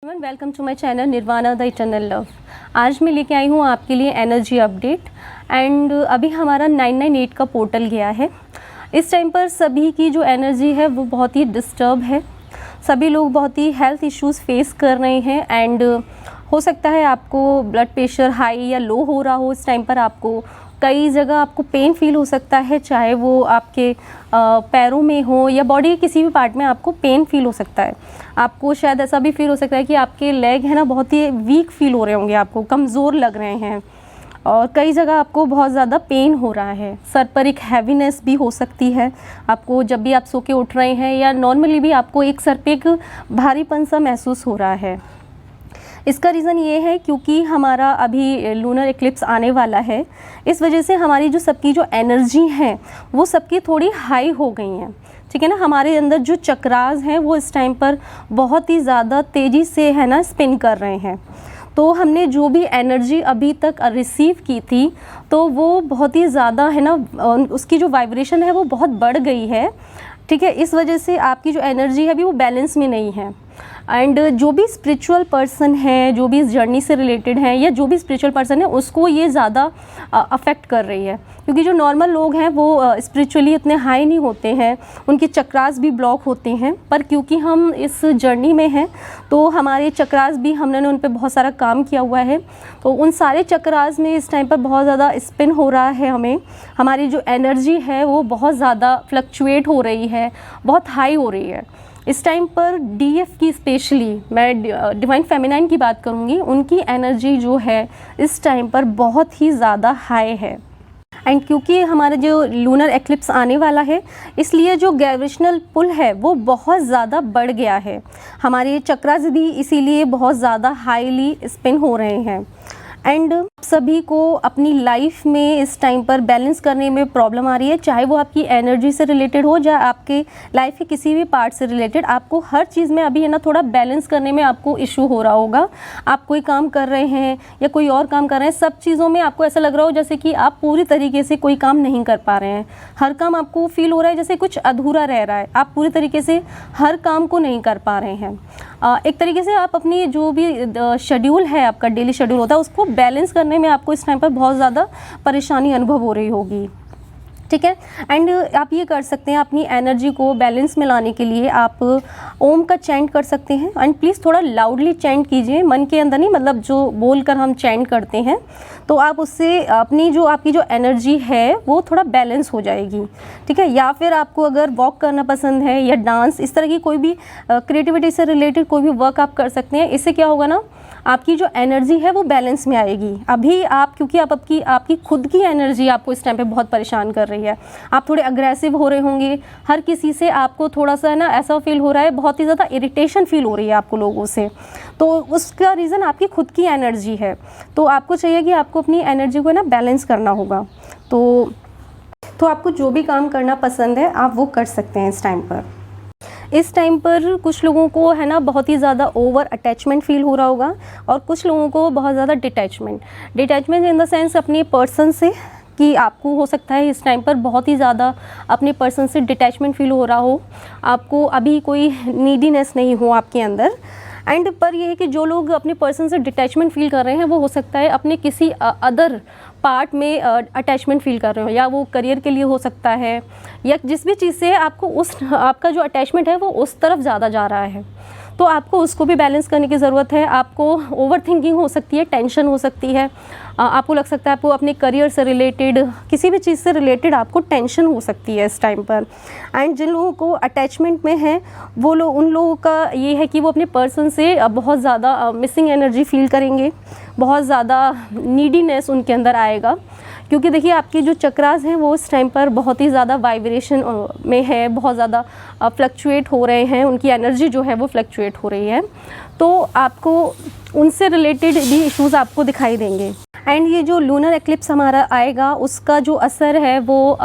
Everyone, welcome to my channel Nirvana the eternal love. आज मैं लेके आई हूँ आपके लिए एनर्जी अपडेट एंड अभी हमारा 998 का पोर्टल गया है। इस टाइम पर सभी की जो एनर्जी है वो बहुत ही डिस्टर्ब है। सभी लोग बहुत ही हेल्थ इश्यूज़ फेस कर रहे हैं एंड हो सकता है आपको ब्लड प्रेशर हाई या लो हो रहा हो। इस टाइम पर आपको कई जगह आपको पेन फील हो सकता है, चाहे वो आपके पैरों में हो या बॉडी के किसी भी पार्ट में आपको पेन फील हो सकता है। आपको शायद ऐसा भी फील हो सकता है कि आपके लेग है ना बहुत ही वीक फील हो रहे होंगे, आपको कमज़ोर लग रहे हैं और कई जगह आपको बहुत ज़्यादा पेन हो रहा है। सर पर एक हैवीनेस भी हो सकती है आपको, जब भी आप सो के उठ रहे हैं या नॉर्मली भी आपको एक सर पे एक भारीपन सा महसूस हो रहा है। इसका रीज़न ये है क्योंकि हमारा अभी लूनर एक्लिप्स आने वाला है। इस वजह से हमारी जो सबकी जो एनर्जी है वो सबकी थोड़ी हाई हो गई हैं, ठीक है ना। हमारे अंदर जो चक्रास हैं वो इस टाइम पर बहुत ही ज़्यादा तेज़ी से है ना स्पिन कर रहे हैं। तो हमने जो भी एनर्जी अभी तक रिसीव की थी तो वो बहुत ही ज़्यादा है ना, उसकी जो वाइब्रेशन है वो बहुत बढ़ गई है, ठीक है। इस वजह से आपकी जो एनर्जी है अभी वो बैलेंस में नहीं है। एंड जो भी स्पिरिचुअल पर्सन है, जो भी इस जर्नी से रिलेटेड है या जो भी स्पिरिचुअल पर्सन है उसको ये ज़्यादा अफेक्ट कर रही है, क्योंकि जो नॉर्मल लोग हैं वो स्पिरिचुअली इतने हाई नहीं होते हैं, उनके चक्रास भी ब्लॉक होते हैं। पर क्योंकि हम इस जर्नी में हैं तो हमारे चक्रास भी हमने उन पर बहुत सारा काम किया हुआ है, तो उन सारे चक्रास में इस टाइम पर बहुत ज़्यादा स्पिन हो रहा है। हमारी जो एनर्जी है वो बहुत ज़्यादा फ्लक्चुएट हो रही है, बहुत हाई हो रही है। इस टाइम पर डीएफ की स्पेशली मैं डिवाइन फेमिनाइन की बात करूँगी, उनकी एनर्जी जो है इस टाइम पर बहुत ही ज़्यादा हाई है। एंड क्योंकि हमारा जो लूनर एक्लिप्स आने वाला है इसलिए जो ग्रेविटेशनल पुल है वो बहुत ज़्यादा बढ़ गया है। हमारे चक्रास भी इसीलिए बहुत ज़्यादा हाईली स्पिन हो रहे हैं। एंड सभी को अपनी लाइफ में इस टाइम पर बैलेंस करने में प्रॉब्लम आ रही है, चाहे वो आपकी एनर्जी से रिलेटेड हो या आपके लाइफ के किसी भी पार्ट से रिलेटेड। आपको हर चीज़ में अभी है ना थोड़ा बैलेंस करने में आपको इशू हो रहा होगा। आप कोई काम कर रहे हैं या कोई और काम कर रहे हैं, सब चीज़ों में आपको ऐसा लग रहा हो जैसे कि आप पूरी तरीके से कोई काम नहीं कर पा रहे हैं। हर काम आपको फील हो रहा है जैसे कुछ अधूरा रह रहा है, आप पूरी तरीके से हर काम को नहीं कर पा रहे हैं। एक तरीके से आप अपनी जो भी शेड्यूल है, आपका डेली शेड्यूल होता है, उसको बैलेंस करने में आपको इस टाइम पर बहुत ज़्यादा परेशानी अनुभव हो रही होगी, ठीक है। एंड आप ये कर सकते हैं, अपनी एनर्जी को बैलेंस में लाने के लिए आप ओम का चैंट कर सकते हैं। एंड प्लीज़ थोड़ा लाउडली चैंट कीजिए, मन के अंदर नहीं, मतलब जो बोलकर हम चैंट करते हैं तो आप उससे अपनी जो आपकी जो एनर्जी है वो थोड़ा बैलेंस हो जाएगी, ठीक है। या फिर आपको अगर वॉक करना पसंद है या डांस, इस तरह की कोई भी क्रिएटिविटी से रिलेटेड कोई भी वर्क आप कर सकते हैं। इससे क्या होगा ना, आपकी जो एनर्जी है वो बैलेंस में आएगी। अभी आप क्योंकि आप आपकी खुद की एनर्जी आपको इस टाइम पे बहुत परेशान कर रही है, आप थोड़े अग्रेसिव हो रहे होंगे, हर किसी से आपको थोड़ा सा ना ऐसा फील हो रहा है, बहुत ही ज़्यादा इरिटेशन फील हो रही है आपको लोगों से, तो उसका रीज़न आपकी खुद की एनर्जी है। तो आपको चाहिए कि आपको अपनी एनर्जी को ना बैलेंस करना होगा। तो आपको जो भी काम करना पसंद है आप वो कर सकते हैं इस टाइम पर। इस टाइम पर कुछ लोगों को है ना बहुत ही ज़्यादा ओवर अटैचमेंट फील हो रहा होगा और कुछ लोगों को बहुत ज़्यादा डिटैचमेंट इन द सेंस अपने पर्सन से, कि आपको हो सकता है इस टाइम पर बहुत ही ज़्यादा अपने पर्सन से डिटैचमेंट फील हो रहा हो, आपको अभी कोई नीडीनेस नहीं हो आपके अंदर। एंड पर ये है कि जो लोग अपने पर्सन से डिटैचमेंट फील कर रहे हैं वो हो सकता है अपने किसी अदर पार्ट में अटैचमेंट फील कर रहे हो, या वो करियर के लिए हो सकता है, या जिस भी चीज़ से आपको आपका जो अटैचमेंट है वो उस तरफ ज़्यादा जा रहा है, तो आपको उसको भी बैलेंस करने की ज़रूरत है। आपको ओवर थिंकिंग हो सकती है, टेंशन हो सकती है, आपको लग सकता है आपको अपने करियर से रिलेटेड किसी भी चीज़ से रिलेटेड आपको टेंशन हो सकती है इस टाइम पर। एंड जिन लोगों को अटैचमेंट में है वो लोग, उन लोगों का ये है कि वो अपने पर्सन से बहुत ज़्यादा मिसिंग एनर्जी फील करेंगे, बहुत ज़्यादा नीडीनेस उनके अंदर आएगा, क्योंकि देखिए आपके जो चक्रास हैं वो इस टाइम पर बहुत ही ज़्यादा वाइब्रेशन में है, बहुत ज़्यादा फ्लक्चुएट हो रहे हैं, उनकी एनर्जी जो है वो फ्लक्चुएट हो रही है, तो आपको उनसे रिलेटेड भी इश्यूज़ आपको दिखाई देंगे। एंड ये जो लूनर एक्लिप्स हमारा आएगा उसका जो असर है वो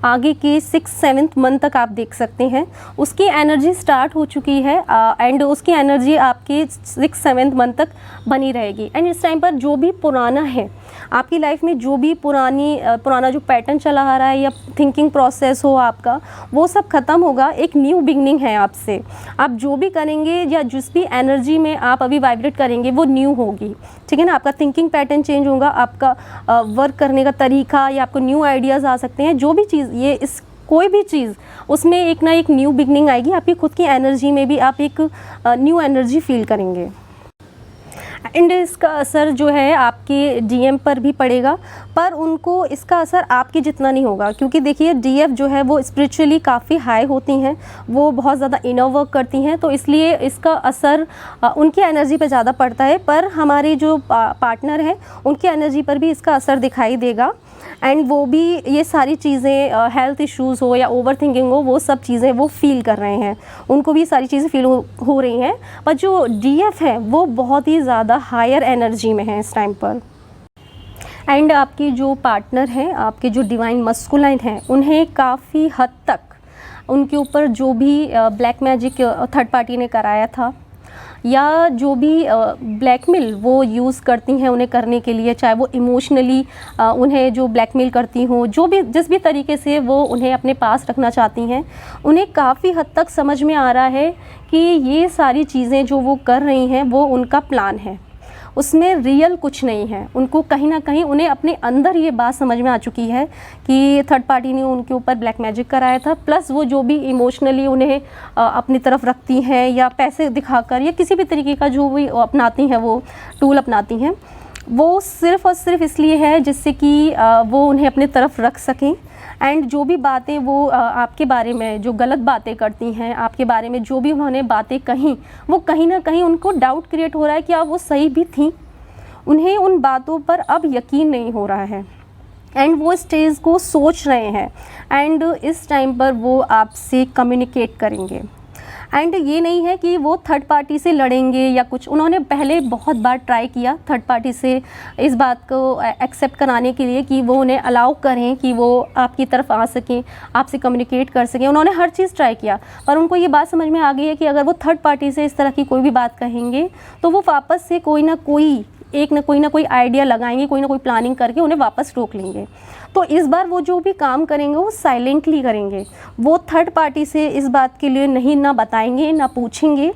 आगे के 6-7 मंथ तक आप देख सकते हैं उसकी एनर्जी स्टार्ट हो चुकी है एंड उसकी एनर्जी आपके 6-7 मंथ तक बनी रहेगी। एंड इस टाइम पर जो भी पुराना है आपकी लाइफ में, जो भी पुराना जो पैटर्न चला आ रहा है या थिंकिंग प्रोसेस हो आपका, वो सब ख़त्म होगा। एक न्यू बिगनिंग है आपसे। आप जो भी करेंगे या जिस भी एनर्जी में आप अभी वाइब्रेट करेंगे वो न्यू होगी, ठीक है ना। आपका थिंकिंग पैटर्न चेंज होगा, आपका वर्क करने का तरीका या आपको न्यू आइडियाज़ आ सकते हैं। जो भी चीज़ कोई भी चीज़ उसमें एक ना एक न्यू बिगनिंग आएगी। आपकी खुद की एनर्जी में भी आप एक न्यू एनर्जी फील करेंगे। एंड इसका असर जो है आपके डीएम पर भी पड़ेगा, पर उनको इसका असर आपके जितना नहीं होगा, क्योंकि देखिए डीएफ जो है वो स्पिरिचुअली काफ़ी हाई होती हैं, वो बहुत ज़्यादा इनर वर्क करती हैं, तो इसलिए इसका असर उनकी एनर्जी पर ज़्यादा पड़ता है। पर हमारे जो पार्टनर हैं उनकी एनर्जी पर भी इसका असर दिखाई देगा। एंड वो भी ये सारी चीज़ें हेल्थ इश्यूज़ हो या ओवर थिंकिंग हो, वो सब चीज़ें वो फील कर रहे हैं, उनको भी सारी चीज़ें फील हो रही हैं। पर जो डीएफ है वो बहुत ही ज़्यादा हायर एनर्जी में है इस टाइम पर। एंड आपकी जो पार्टनर हैं, आपके जो डिवाइन मस्कुलाइन हैं, उन्हें काफ़ी हद तक उनके ऊपर जो भी ब्लैक मैजिक थर्ड पार्टी ने कराया था या जो भी ब्लैकमेल वो यूज़ करती हैं उन्हें करने के लिए, चाहे वो इमोशनली उन्हें जो ब्लैकमेल करती हों, जो भी जिस भी तरीके से वो उन्हें अपने पास रखना चाहती हैं, उन्हें काफ़ी हद तक समझ में आ रहा है कि ये सारी चीज़ें जो वो कर रही हैं वो उनका प्लान है, उसमें रियल कुछ नहीं है। उनको कहीं ना कहीं उन्हें अपने अंदर ये बात समझ में आ चुकी है कि थर्ड पार्टी ने उनके ऊपर ब्लैक मैजिक कराया था, प्लस वो जो भी इमोशनली उन्हें अपनी तरफ रखती हैं या पैसे दिखाकर या किसी भी तरीके का जो भी अपनाती हैं, वो टूल अपनाती हैं, वो सिर्फ़ और सिर्फ इसलिए है जिससे कि वो उन्हें अपनी तरफ रख सकें। एंड जो भी बातें वो आपके बारे में जो गलत बातें करती हैं, आपके बारे में जो भी उन्होंने बातें कहीं, वो कहीं ना कहीं उनको डाउट क्रिएट हो रहा है कि आप वो सही भी थी। उन्हें उन बातों पर अब यकीन नहीं हो रहा है एंड वो स्टेज को सोच रहे हैं। एंड इस टाइम पर वो आपसे कम्युनिकेट करेंगे। एंड ये नहीं है कि वो थर्ड पार्टी से लड़ेंगे या कुछ, उन्होंने पहले बहुत बार ट्राई किया थर्ड पार्टी से इस बात को एक्सेप्ट कराने के लिए कि वो उन्हें अलाउ करें कि वो आपकी तरफ आ सकें, आपसे कम्युनिकेट कर सकें। उन्होंने हर चीज़ ट्राई किया, पर उनको ये बात समझ में आ गई है कि अगर वो थर्ड पार्टी से इस तरह की कोई भी बात कहेंगे तो वो वापस से कोई ना कोई आइडिया लगाएंगे, कोई ना कोई प्लानिंग करके उन्हें वापस रोक लेंगे। तो इस बार वो जो भी काम करेंगे वो साइलेंटली करेंगे। वो थर्ड पार्टी से इस बात के लिए नहीं ना बताएंगे ना पूछेंगे,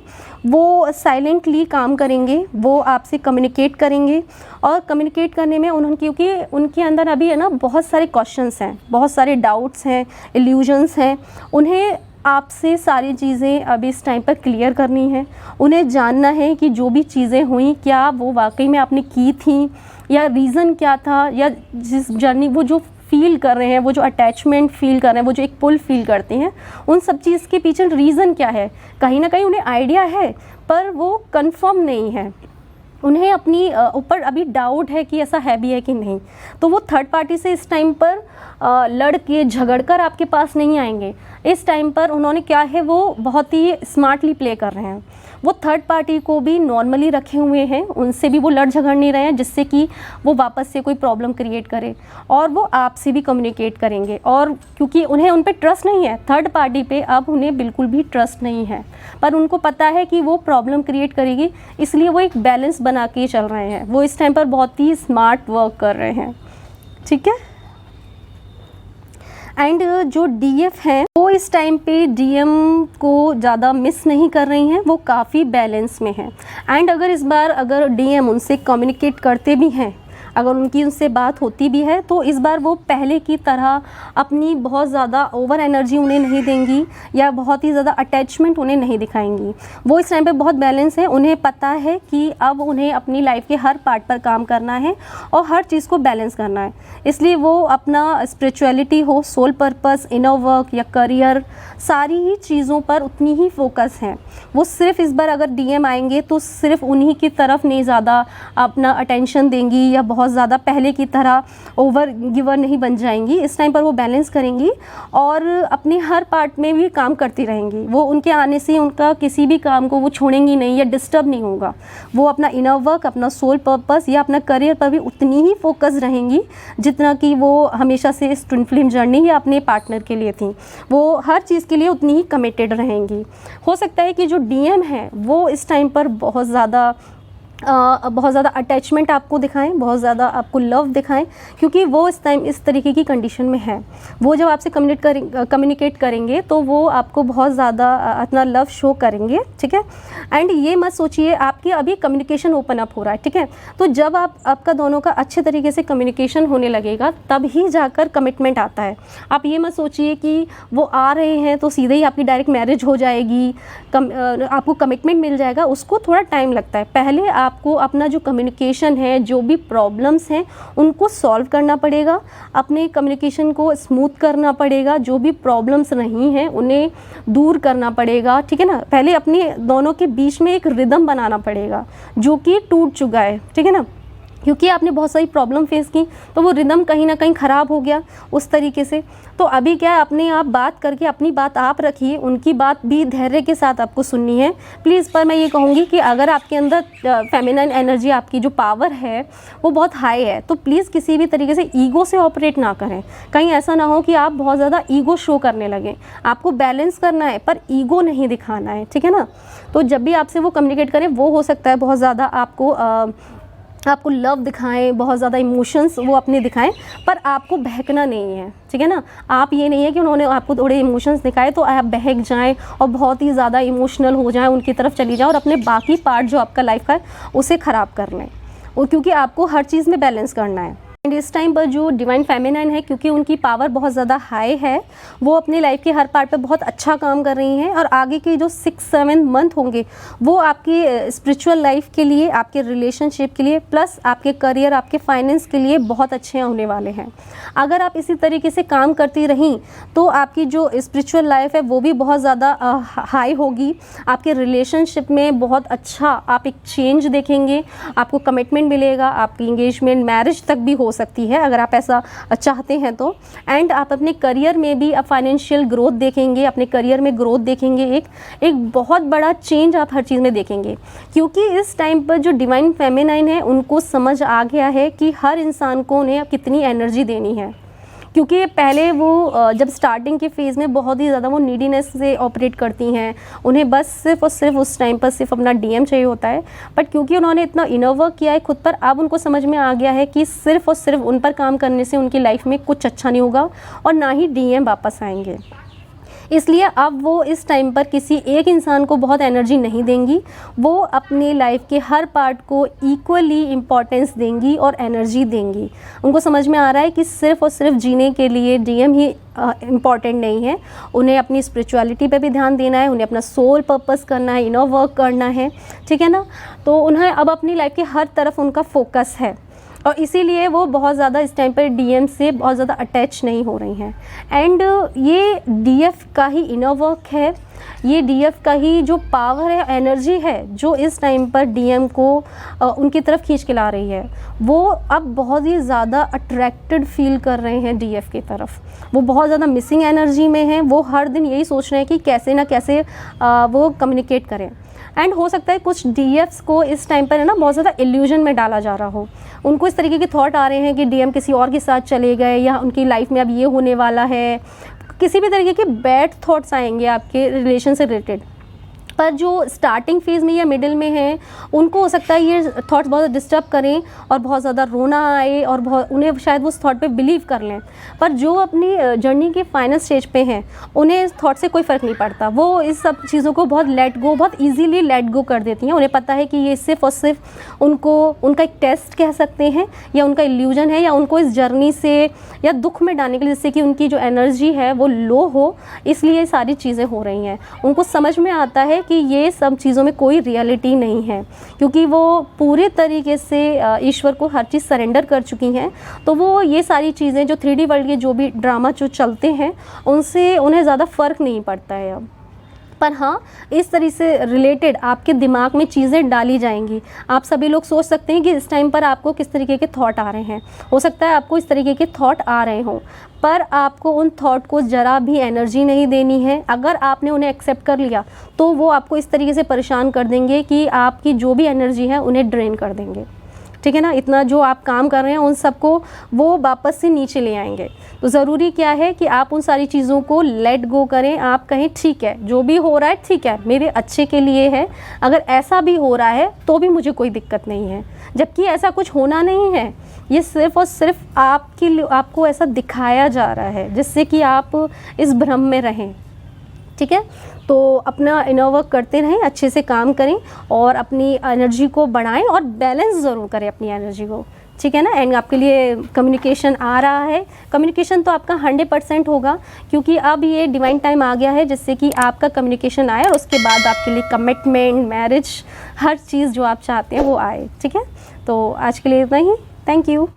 वो साइलेंटली काम करेंगे। वो आपसे कम्युनिकेट करेंगे और कम्युनिकेट करने में उन्होंने, क्योंकि उनके अंदर अभी है ना बहुत सारे क्वेश्चंस हैं, बहुत सारे डाउट्स हैं, इल्यूजन्स हैं, उन्हें आपसे सारी चीज़ें अभी इस टाइम पर क्लियर करनी है। उन्हें जानना है कि जो भी चीज़ें हुई क्या वो वाकई में आपने की थी या रीज़न क्या था, या जिस जर्नी वो जो फील कर रहे हैं, वो जो अटैचमेंट फील कर रहे हैं, वो जो एक पुल फील करते हैं, उन सब चीज़ के पीछे रीज़न क्या है। कहीं ना कहीं उन्हें आइडिया है पर वो कंफर्म नहीं है, उन्हें अपनी ऊपर अभी डाउट है कि ऐसा है भी है कि नहीं। तो वो थर्ड पार्टी से इस टाइम पर लड़ के झगड़ कर आपके पास नहीं आएंगे। इस टाइम पर उन्होंने क्या है, वो बहुत ही स्मार्टली प्ले कर रहे हैं। वो थर्ड पार्टी को भी नॉर्मली रखे हुए हैं, उनसे भी वो लड़ झगड़ नहीं रहे हैं जिससे कि वो वापस से कोई प्रॉब्लम क्रिएट करे, और वो आपसे भी कम्युनिकेट करेंगे। और क्योंकि उन्हें उन पे ट्रस्ट नहीं है, थर्ड पार्टी पे अब उन्हें बिल्कुल भी ट्रस्ट नहीं है, पर उनको पता है कि वो प्रॉब्लम क्रिएट करेगी, इसलिए वो एक बैलेंस बना के चल रहे हैं। वो इस टाइम पर बहुत ही स्मार्ट वर्क कर रहे हैं, ठीक है। एंड जो डीएफ हैं वो इस टाइम पे डीएम को ज़्यादा मिस नहीं कर रही हैं, वो काफ़ी बैलेंस में हैं। एंड अगर इस बार अगर डीएम उनसे कम्युनिकेट करते भी हैं, अगर उनकी उनसे बात होती भी है, तो इस बार वो पहले की तरह अपनी बहुत ज़्यादा ओवर एनर्जी उन्हें नहीं देंगी या बहुत ही ज़्यादा अटैचमेंट उन्हें नहीं दिखाएंगी। वो इस टाइम पे बहुत बैलेंस है। उन्हें पता है कि अब उन्हें अपनी लाइफ के हर पार्ट पर काम करना है और हर चीज़ को बैलेंस करना है, इसलिए वो अपना स्पिरिचुअलिटी हो, सोल पर्पस, इनर वर्क या करियर, सारी ही चीज़ों पर उतनी ही फोकस है। वो सिर्फ इस बार अगर डीएम आएंगे तो सिर्फ उन्हीं की तरफ नहीं ज़्यादा अपना अटेंशन देंगी या बहुत बहुत ज़्यादा पहले की तरह ओवर गिवर नहीं बन जाएंगी। इस टाइम पर वो बैलेंस करेंगी और अपने हर पार्ट में भी काम करती रहेंगी। वो उनके आने से उनका किसी भी काम को वो छोड़ेंगी नहीं या डिस्टर्ब नहीं होगा। वो अपना इनर वर्क, अपना सोल पर्पस या अपना करियर पर भी उतनी ही फोकस रहेंगी जितना कि वो हमेशा से इस ट्विन फ्लेम जर्नी या अपने पार्टनर के लिए थी। वो हर चीज़ के लिए उतनी ही कमिटेड रहेंगी। हो सकता है कि जो डीएम है वो इस टाइम पर बहुत ज़्यादा अटैचमेंट आपको दिखाएं, बहुत ज़्यादा आपको लव दिखाएं, क्योंकि वो इस टाइम इस तरीके की कंडीशन में है। वो जब आपसे कम्युनिकेट करेंगे तो वो आपको बहुत ज़्यादा अपना लव शो करेंगे, ठीक है। एंड ये मत सोचिए, आपकी अभी कम्युनिकेशन ओपन अप हो रहा है, ठीक है। तो जब आपका दोनों का अच्छे तरीके से कम्युनिकेशन होने लगेगा तब ही जाकर कमिटमेंट आता है। आप ये मत सोचिए कि वो आ रहे हैं तो सीधे ही आपकी डायरेक्ट मैरिज हो जाएगी, आपको कमिटमेंट मिल जाएगा। उसको थोड़ा टाइम लगता है। पहले आपको अपना जो कम्युनिकेशन है, जो भी प्रॉब्लम्स हैं उनको सॉल्व करना पड़ेगा, अपने कम्युनिकेशन को स्मूथ करना पड़ेगा, जो भी प्रॉब्लम्स नहीं हैं उन्हें दूर करना पड़ेगा, ठीक है ना। पहले अपने दोनों के बीच में एक रिदम बनाना पड़ेगा जो कि टूट चुका है, ठीक है ना, क्योंकि आपने बहुत सारी प्रॉब्लम फेस की तो वो रिदम कहीं ना कहीं ख़राब हो गया उस तरीके से। तो अभी क्या है, अपने आप बात करके अपनी बात आप रखिए, उनकी बात भी धैर्य के साथ आपको सुननी है प्लीज़। पर मैं ये कहूँगी कि अगर आपके अंदर फेमिनाइन एनर्जी, आपकी जो पावर है वो बहुत हाई है, तो प्लीज़ किसी भी तरीके से ईगो से ऑपरेट ना करें। कहीं ऐसा ना हो कि आप बहुत ज़्यादा ईगो शो करने लगें। आपको बैलेंस करना है पर ईगो नहीं दिखाना है, ठीक है ना। तो जब भी आपसे वो कम्युनिकेट करें, वो हो सकता है बहुत ज़्यादा आपको लव दिखाएं, बहुत ज़्यादा इमोशंस वो अपने दिखाएं, पर आपको बहकना नहीं है, ठीक है ना। आप ये नहीं है कि उन्होंने आपको थोड़े इमोशंस दिखाए तो आप बहक जाएं और बहुत ही ज़्यादा इमोशनल हो जाएं, उनकी तरफ चली जाएं और अपने बाकी पार्ट जो आपका लाइफ का है उसे ख़राब कर लें। और क्योंकि आपको हर चीज़ में बैलेंस करना है। एंड इस टाइम पर जो डिवाइन फेमिनाइन है, क्योंकि उनकी पावर बहुत ज़्यादा हाई है, वो अपने लाइफ के हर पार्ट पे बहुत अच्छा काम कर रही हैं। और आगे के जो 6-7 मंथ होंगे वो आपकी स्पिरिचुअल लाइफ के लिए, आपके रिलेशनशिप के लिए, प्लस आपके करियर, आपके फाइनेंस के लिए बहुत अच्छे होने वाले हैं। अगर आप इसी तरीके से काम करती रहीं तो आपकी जो स्पिरिचुअल लाइफ है वो भी बहुत ज़्यादा हाई होगी। आपके रिलेशनशिप में बहुत अच्छा आप एक चेंज देखेंगे, आपको कमिटमेंट मिलेगा, आपकी इंगेजमेंट, मैरिज तक भी हो सकती है अगर आप ऐसा चाहते हैं तो। एंड आप अपने करियर में भी आप फाइनेंशियल ग्रोथ देखेंगे, अपने करियर में ग्रोथ देखेंगे, एक बहुत बड़ा चेंज आप हर चीज़ में देखेंगे। क्योंकि इस टाइम पर जो डिवाइन फेमिनाइन है उनको समझ आ गया है कि हर इंसान को उन्हें कितनी एनर्जी देनी है। क्योंकि पहले वो जब स्टार्टिंग के फेज़ में बहुत ही ज़्यादा वो नीडीनेस से ऑपरेट करती हैं, उन्हें बस सिर्फ और सिर्फ उस टाइम पर सिर्फ अपना डीएम चाहिए होता है। बट क्योंकि उन्होंने इतना इनर वर्क किया है खुद पर, अब उनको समझ में आ गया है कि सिर्फ और सिर्फ उन पर काम करने से उनकी लाइफ में कुछ अच्छा नहीं होगा और ना ही डीएम वापस आएंगे। इसलिए अब वो इस टाइम पर किसी एक इंसान को बहुत एनर्जी नहीं देंगी, वो अपने लाइफ के हर पार्ट को इक्वली इम्पॉर्टेंस देंगी और एनर्जी देंगी। उनको समझ में आ रहा है कि सिर्फ और सिर्फ जीने के लिए डीएम ही इम्पॉर्टेंट नहीं है, उन्हें अपनी स्पिरिचुअलिटी पे भी ध्यान देना है, उन्हें अपना सोल पर्पस करना है, इनर वर्क करना है, ठीक है ना। तो उन्हें अब अपनी लाइफ के हर तरफ उनका फोकस है और इसीलिए वो बहुत ज़्यादा इस टाइम पर डीएम से बहुत ज़्यादा अटैच नहीं हो रही हैं। एंड ये डीएफ का ही इनर वर्क है, ये डीएफ का ही जो पावर है, एनर्जी है, जो इस टाइम पर डीएम को उनकी तरफ खींच के ला रही है। वो अब बहुत ही ज़्यादा अट्रैक्टेड फील कर रहे हैं डीएफ की तरफ। वो बहुत ज़्यादा मिसिंग एनर्जी में हैं। वो हर दिन यही सोच रहे हैं कि कैसे ना कैसे वो कम्युनिकेट करें। एंड हो सकता है कुछ डीएफ्स को इस टाइम पर है ना बहुत ज़्यादा इल्यूजन में डाला जा रहा हो। उनको इस तरीके के थॉट आ रहे हैं कि डीएम किसी और के साथ चले गए या उनकी लाइफ में अब ये होने वाला है। किसी भी तरीके के बैड थॉट्स आएंगे आपके रिलेशन से रिलेटेड। पर जो स्टार्टिंग फेज़ में या मिडिल में हैं उनको हो सकता है ये थॉट्स बहुत डिस्टर्ब करें और बहुत ज़्यादा रोना आए और बहुत उन्हें शायद वो उस थॉट पे बिलीव कर लें। पर जो अपनी जर्नी के फाइनल स्टेज पे हैं उन्हें इस थॉट से कोई फ़र्क नहीं पड़ता। वो इस सब चीज़ों को बहुत ईजीली लेट गो कर देती हैं। उन्हें पता है कि ये सिर्फ और सिर्फ उनका एक टेस्ट कह सकते हैं या उनका इल्यूजन है, या उनको इस जर्नी से या दुख में डालने के लिए, जिससे कि उनकी जो एनर्जी है वो लो हो, इसलिए ये सारी चीज़ें हो रही हैं। उनको समझ में आता है कि ये सब चीज़ों में कोई रियलिटी नहीं है, क्योंकि वो पूरे तरीके से ईश्वर को हर चीज़ सरेंडर कर चुकी हैं। तो वो ये सारी चीज़ें जो 3D वर्ल्ड के जो भी ड्रामा जो चलते हैं उनसे उन्हें ज़्यादा फ़र्क नहीं पड़ता है अब। पर हाँ, इस तरह से रिलेटेड आपके दिमाग में चीज़ें डाली जाएंगी। आप सभी लोग सोच सकते हैं कि इस टाइम पर आपको किस तरीके के थॉट आ रहे हैं। हो सकता है आपको इस तरीके के थॉट आ रहे हों, पर आपको उन थॉट को ज़रा भी एनर्जी नहीं देनी है। अगर आपने उन्हें एक्सेप्ट कर लिया तो वो आपको इस तरीके से परेशान कर देंगे कि आपकी जो भी एनर्जी है उन्हें ड्रेन कर देंगे। ठीक है ना, इतना जो आप काम कर रहे हैं उन सबको वो वापस से नीचे ले आएंगे। तो ज़रूरी क्या है कि आप उन सारी चीज़ों को लेट गो करें। आप कहें ठीक है, जो भी हो रहा है ठीक है, मेरे अच्छे के लिए है, अगर ऐसा भी हो रहा है तो भी मुझे कोई दिक्कत नहीं है, जबकि ऐसा कुछ होना नहीं है। ये सिर्फ़ और सिर्फ आपको ऐसा दिखाया जा रहा है जिससे कि आप इस भ्रम में रहें। ठीक है, तो अपना इनर वर्क करते रहें, अच्छे से काम करें और अपनी एनर्जी को बढ़ाएं और बैलेंस ज़रूर करें अपनी एनर्जी को। ठीक है ना। एंड आपके लिए कम्युनिकेशन आ रहा है, कम्युनिकेशन तो आपका 100% होगा, क्योंकि अब ये डिवाइन टाइम आ गया है जिससे कि आपका कम्युनिकेशन आए और उसके बाद आपके लिए कमिटमेंट, मैरिज, हर चीज़ जो आप चाहते हैं वो आए। ठीक है, तो आज के लिए इतना ही। Thank you.